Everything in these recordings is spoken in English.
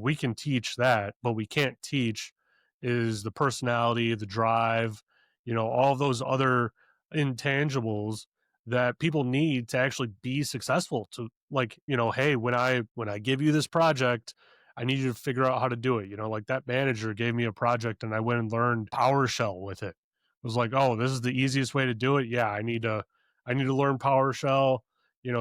we can teach that, but we can't teach is the personality, the drive, all those other intangibles that people need to actually be successful to, like, hey, when I give you this project, I need you to figure out how to do it. Like that manager gave me a project and I went and learned PowerShell with it. It was like, oh, this is the easiest way to do it. Yeah, I need to learn PowerShell.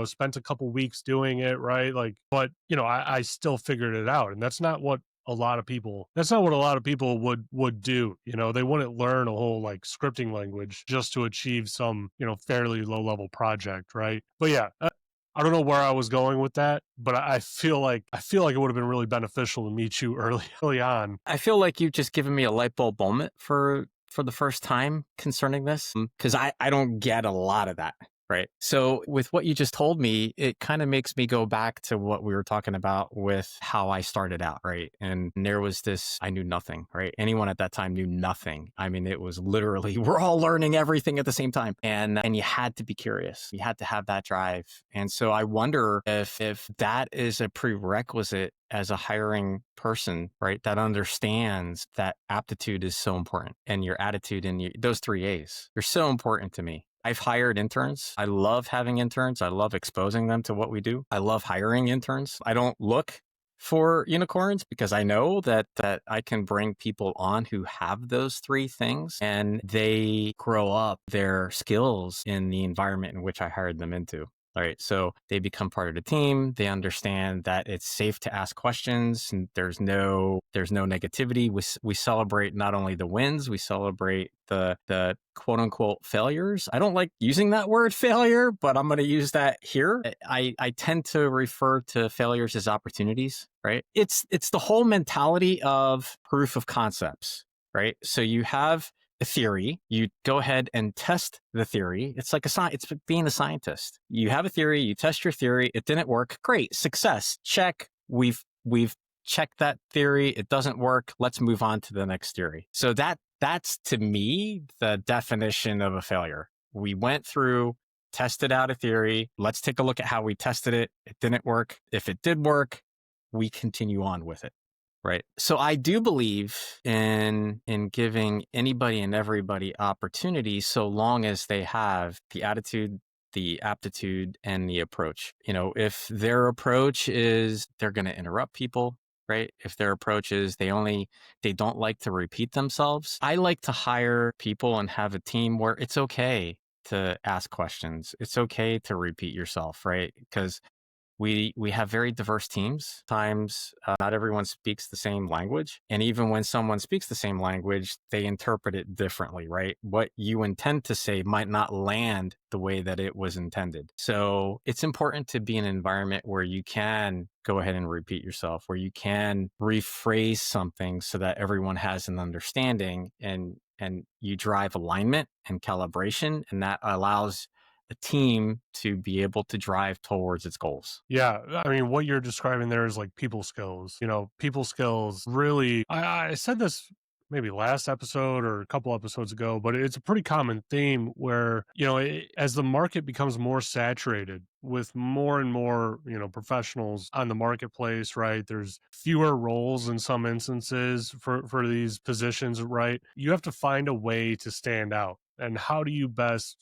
Spent a couple weeks doing it, right? Like, but I still figured it out. And that's not what a lot of people would do. They wouldn't learn a whole like scripting language just to achieve some, fairly low level project, right? But yeah, I don't know where I was going with that, but I feel like it would have been really beneficial to meet you early on. I feel like you've just given me a light bulb moment for the first time concerning this, because I don't get a lot of that. Right. So with what you just told me, it kind of makes me go back to what we were talking about with how I started out. Right. And there was this, I knew nothing. Right. Anyone at that time knew nothing. I mean, it was literally, we're all learning everything at the same time. And you had to be curious. You had to have that drive. And so I wonder if that is a prerequisite as a hiring person, right, that understands that aptitude is so important, and your attitude and those 3 A's, they're so important to me. I've hired interns. I love having interns. I love exposing them to what we do. I love hiring interns. I don't look for unicorns because I know that I can bring people on who have those 3 things and they grow up their skills in the environment in which I hired them into. All right. So they become part of the team. They understand that it's safe to ask questions and there's no negativity. We celebrate not only the wins, we celebrate the quote unquote failures. I don't like using that word failure, but I'm going to use that here. I tend to refer to failures as opportunities, right? It's the whole mentality of proof of concepts, right? So you have a theory, you go ahead and test the theory. It's like it's being a scientist. You have a theory, you test your theory, it didn't work. Great, success, check. We've checked that theory. It doesn't work. Let's move on to the next theory. So that's to me the definition of a failure. We went through, tested out a theory. Let's take a look at how we tested it. It didn't work. If it did work, we continue on with it. Right. So I do believe in giving anybody and everybody opportunity so long as they have the attitude, the aptitude, and the approach. If their approach is they're going to interrupt people, right? If their approach is they don't like to repeat themselves. I like to hire people and have a team where it's okay to ask questions. It's okay to repeat yourself, right? Because we have very diverse teams. Sometimes not everyone speaks the same language. And even when someone speaks the same language, they interpret it differently, right? What you intend to say might not land the way that it was intended. So it's important to be in an environment where you can go ahead and repeat yourself, where you can rephrase something so that everyone has an understanding and you drive alignment and calibration, and that allows a team to be able to drive towards its goals. Yeah, I mean, what you're describing there is like people skills. People skills really. I said this maybe last episode or a couple episodes ago, but it's a pretty common theme where as the market becomes more saturated with more and more professionals on the marketplace, right? There's fewer roles in some instances for these positions, right? You have to find a way to stand out. And how do you best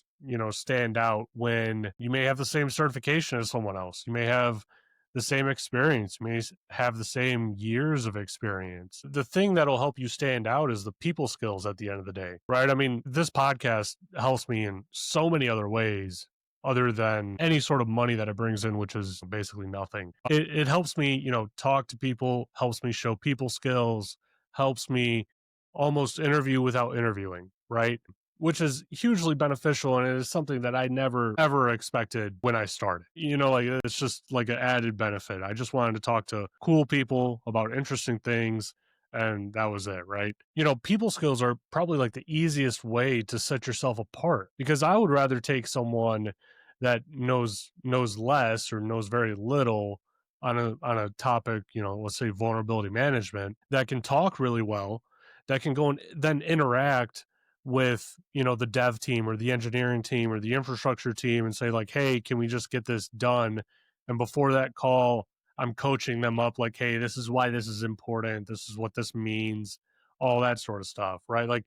stand out when you may have the same certification as someone else? You may have the same experience. You may have the same years of experience. The thing that'll help you stand out is the people skills at the end of the day, right? I mean, this podcast helps me in so many other ways other than any sort of money that it brings in, which is basically nothing. It helps me, talk to people, helps me show people skills, helps me almost interview without interviewing, right? Which is hugely beneficial, and it is something that I never ever expected when I started. Like it's just like an added benefit. I just wanted to talk to cool people about interesting things, and that was it, right? People skills are probably like the easiest way to set yourself apart, because I would rather take someone that knows less or knows very little on a topic, let's say vulnerability management, that can talk really well, that can go and then interact with the dev team or the engineering team or the infrastructure team and say like, hey, can we just get this done? And before that call, I'm coaching them up like, hey, this is why this is important. This is what this means, all that sort of stuff, right? Like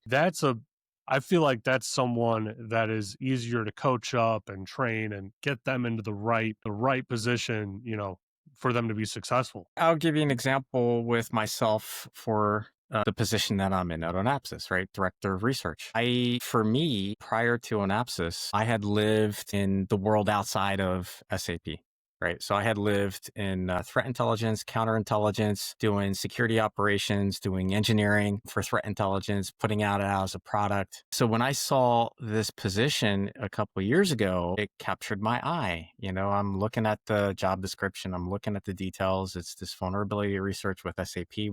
I feel like that's someone that is easier to coach up and train and get them into the right position, for them to be successful. I'll give you an example with myself for the position that I'm in at Onapsis, right? Director of Research. For me, prior to Onapsis, I had lived in the world outside of SAP. Right. So I had lived in threat intelligence, counterintelligence, doing security operations, doing engineering for threat intelligence, putting out as a product. So when I saw this position a couple of years ago, it captured my eye. I'm looking at the job description, I'm looking at the details. It's this vulnerability research with SAP,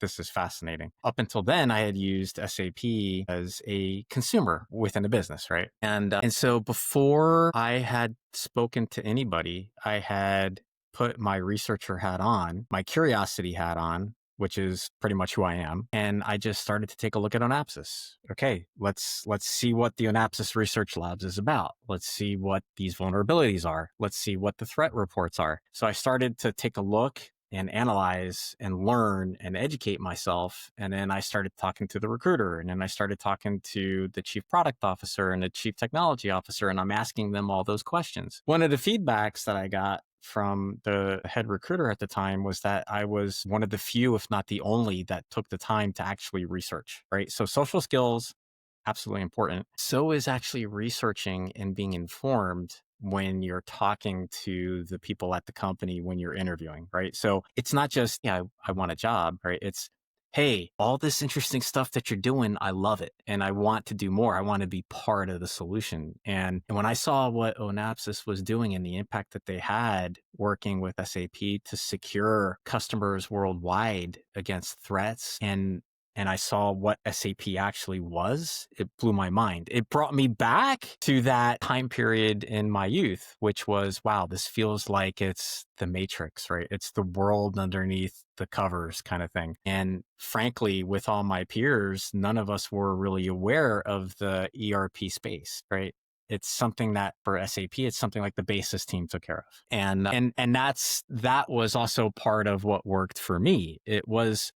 this is fascinating. Up until then, I had used SAP as a consumer within a business, right? And so before I had spoken to anybody, I had put my researcher hat on, my curiosity hat on, which is pretty much who I am, and I just started to take a look at Onapsis. Okay, let's see what the Onapsis Research Labs is about. Let's see what these vulnerabilities are. Let's see what the threat reports are. So I started to take a look and analyze and learn and educate myself. And then I started talking to the recruiter, and then I started talking to the chief product officer and the chief technology officer, and I'm asking them all those questions. One of the feedbacks that I got from the head recruiter at the time was that I was one of the few, if not the only, that took the time to actually research, right? So social skills, absolutely important. So is actually researching and being informed when you're talking to the people at the company, when you're interviewing, right? So it's not just, yeah, I want a job, right? It's, hey, all this interesting stuff that you're doing, I love it. And I want to do more. I want to be part of the solution. And when I saw what Onapsis was doing and the impact that they had working with SAP to secure customers worldwide against threats, and I saw what SAP actually was, it blew my mind. It brought me back to that time period in my youth, which was, wow, this feels like it's the Matrix, right? It's the world underneath the covers kind of thing. And frankly, with all my peers, none of us were really aware of the ERP space, right? It's something that for SAP, it's something like the basis team took care of. And that was also part of what worked for me.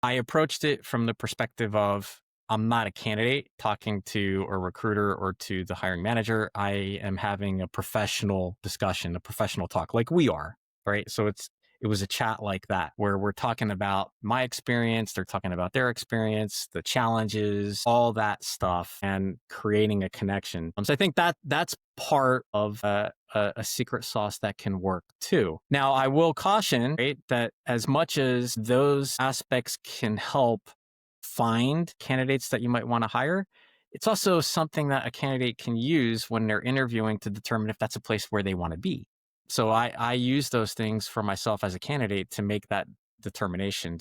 I approached it from the perspective of, I'm not a candidate talking to a recruiter or to the hiring manager. I am having a professional discussion, a professional talk like we are, right? So it was a chat like that where we're talking about my experience, they're talking about their experience, the challenges, all that stuff, and creating a connection. So I think that's part of a secret sauce that can work too. Now, I will caution, right, that as much as those aspects can help find candidates that you might want to hire, it's also something that a candidate can use when they're interviewing to determine if that's a place where they want to be. So I use those things for myself as a candidate to make that determination.